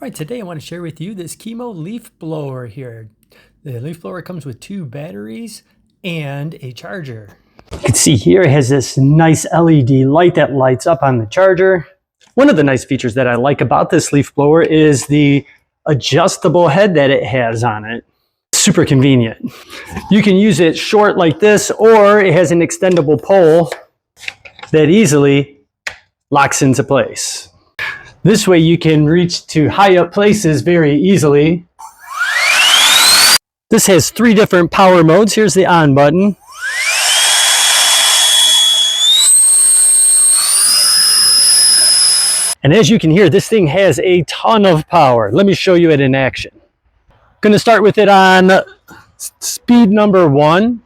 Alright, today I want to share with you this Chemo leaf blower here. The leaf blower comes with 2 batteries and a charger. You can see here it has this nice LED light that lights up on the charger. One of the nice features that I like about this leaf blower is the adjustable head that it has on it. Super convenient. You can use it short like this, or it has an extendable pole that easily locks into place. This way you can reach to high up places very easily. This has 3 different power modes. Here's the on button. And as you can hear, this thing has a ton of power. Let me show you it in action. I'm going to start with it on speed number 1.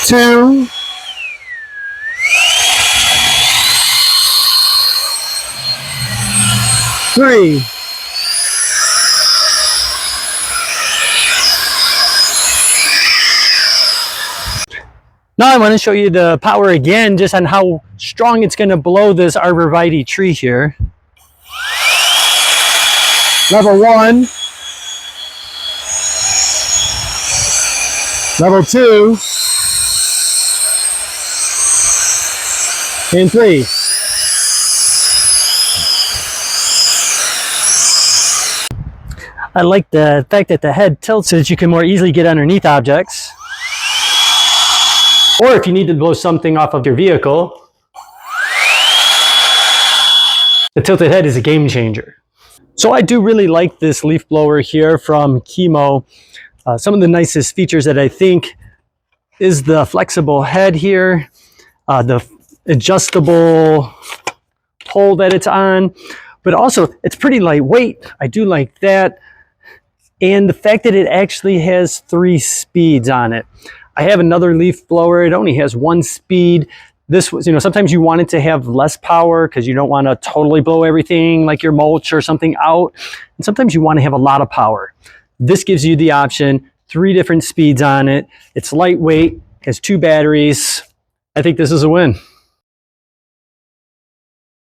Two, 3. Now I want to show you the power again, just on how strong it's going to blow this arborvitae tree here. Level 1. Level 2. And 3. I like the fact that the head tilts so that you can more easily get underneath objects. Or if you need to blow something off of your vehicle, the tilted head is a game changer. So I do really like this leaf blower here from Chemo. Some of the nicest features that I think is the flexible head here, the adjustable pole that it's on, but also it's pretty lightweight. I do like that. And the fact that it actually has 3 speeds on it. I have another leaf blower. It only has 1 speed. This was, sometimes you want it to have less power because you don't want to totally blow everything like your mulch or something out. And sometimes you want to have a lot of power. This gives you the option, 3 different speeds on it. It's lightweight, has 2 batteries. I think this is a win.